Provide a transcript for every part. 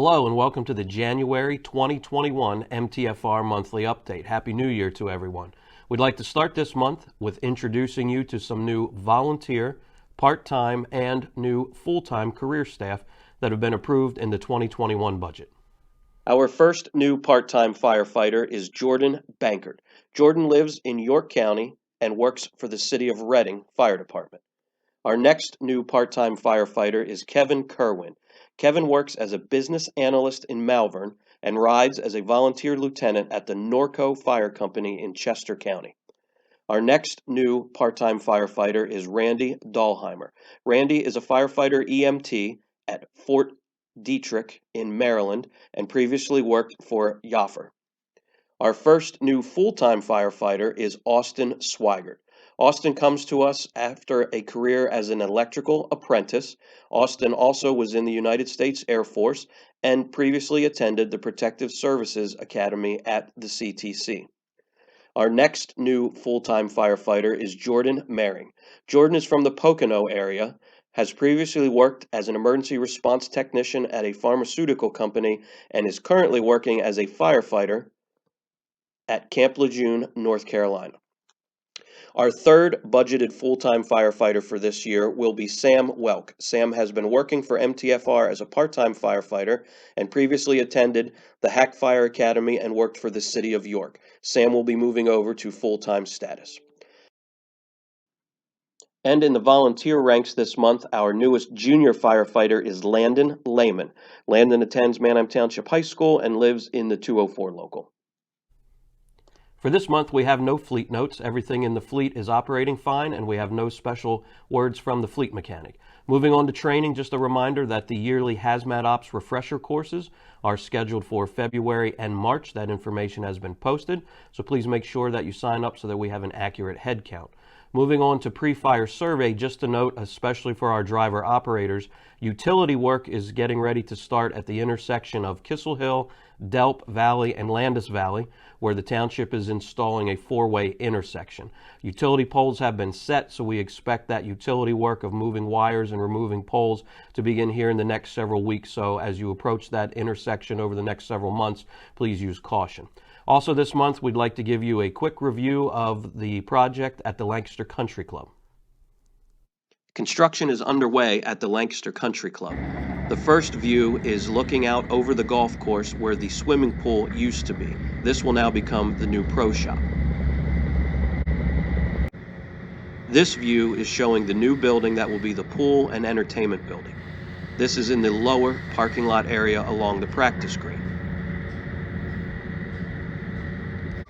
Hello and welcome to the January 2021 MTFR Monthly Update. Happy New Year to everyone. We'd like to start this month with introducing you to some new volunteer, part-time, and new full-time career staff that have been approved in the 2021 budget. Our first new part-time firefighter is Jordan Bankert. Jordan lives in York County and works for the City of Reading Fire Department. Our next new part-time firefighter is Kevin Kerwin. Kevin works as a business analyst in Malvern and rides as a volunteer lieutenant at the Norco Fire Company in Chester County. Our next new part-time firefighter is Randy Dahlheimer. Randy is a firefighter EMT at Fort Detrick in Maryland and previously worked for Yaffer. Our first new full-time firefighter is Austin Swigert. Austin comes to us after a career as an electrical apprentice. Austin also was in the United States Air Force and previously attended the Protective Services Academy at the CTC. Our next new full-time firefighter is Jordan Mehring. Jordan is from the Pocono area, has previously worked as an emergency response technician at a pharmaceutical company, and is currently working as a firefighter at Camp Lejeune, North Carolina. Our third budgeted full-time firefighter for this year will be Sam Welk. Sam has been working for MTFR as a part-time firefighter and previously attended the Hack Fire Academy and worked for the City of York. Sam will be moving over to full-time status. And in the volunteer ranks this month, our newest junior firefighter is Landon Lehman. Landon attends Manheim Township High School and lives in the 204 local. For this month, we have no fleet notes. Everything in the fleet is operating fine, and we have no special words from the fleet mechanic. Moving on to training, just a reminder that the yearly Hazmat Ops refresher courses are scheduled for February and March. That information has been posted, so please make sure that you sign up so that we have an accurate head count. Moving on to pre-fire survey, just a note, especially for our driver operators, utility work is getting ready to start at the intersection of Kissel Hill, Delp Valley, and Landis Valley, where the township is installing a four-way intersection. Utility poles have been set, so we expect that utility work of moving wires and removing poles to begin here in the next several weeks. So as you approach that intersection over the next several months, please use caution. Also this month, we'd like to give you a quick review of the project at the Lancaster Country Club. Construction is underway at the Lancaster Country Club. The first view is looking out over the golf course where the swimming pool used to be. This will now become the new pro shop. This view is showing the new building that will be the pool and entertainment building. This is in the lower parking lot area along the practice green.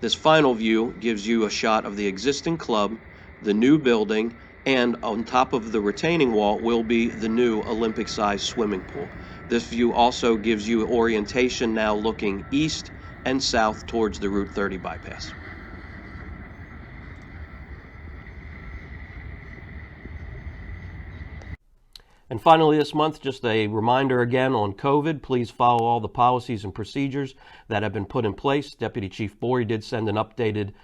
This final view gives you a shot of the existing club, the new building, and on top of the retaining wall will be the new Olympic-sized swimming pool. This view also gives you orientation now looking east and south towards the Route 30 bypass. And finally this month, just a reminder again on COVID, please follow all the policies and procedures that have been put in place. Deputy Chief Bory did send an updated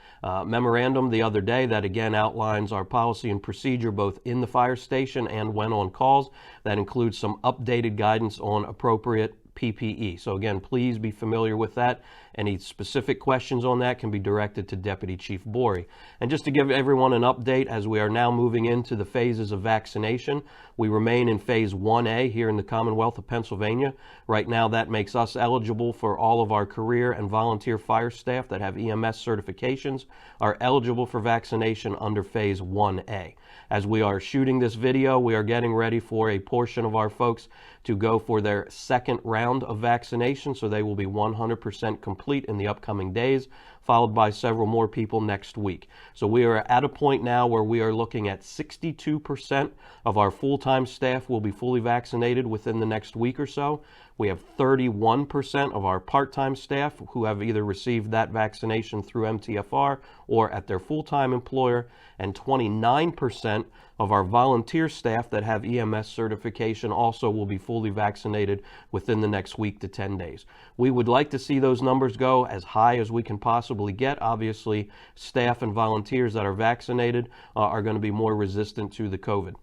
memorandum the other day that again outlines our policy and procedure both in the fire station and when on calls. That includes some updated guidance on appropriate PPE. So again, please be familiar with that. Any specific questions on that can be directed to Deputy Chief Bory. And just to give everyone an update, as we are now moving into the phases of vaccination, we remain in phase 1A here in the Commonwealth of Pennsylvania. Right now, that makes us eligible for all of our career and volunteer fire staff that have EMS certifications are eligible for vaccination under phase 1A. As we are shooting this video, we are getting ready for a portion of our folks to go for their second round of vaccination, so they will be 100% complete in the upcoming days, followed by several more people next week. So we are at a point now where we are looking at 62% of our full-time staff will be fully vaccinated within the next week or so. We have 31% of our part-time staff who have either received that vaccination through MTFR or at their full-time employer, and 29% of our volunteer staff that have EMS certification also will be fully vaccinated within the next week to 10 days. We would like to see those numbers go as high as we can possibly get. Obviously, staff and volunteers that are vaccinated are going to be more resistant to the COVID.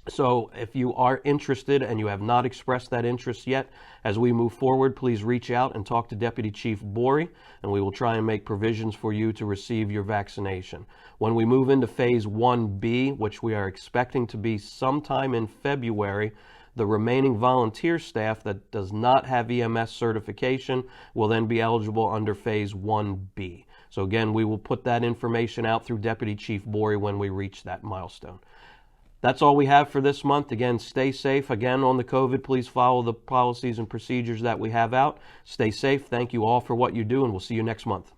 So if you are interested and you have not expressed that interest yet, as we move forward, please reach out and talk to Deputy Chief Bory, and we will try and make provisions for you to receive your vaccination. When we move into Phase 1B, which we are expecting to be sometime in February, the remaining volunteer staff that does not have EMS certification will then be eligible under Phase 1B. So again, we will put that information out through Deputy Chief Bory when we reach that milestone. That's all we have for this month. Again, stay safe. Again, on the COVID, please follow the policies and procedures that we have out. Stay safe. Thank you all for what you do, and we'll see you next month.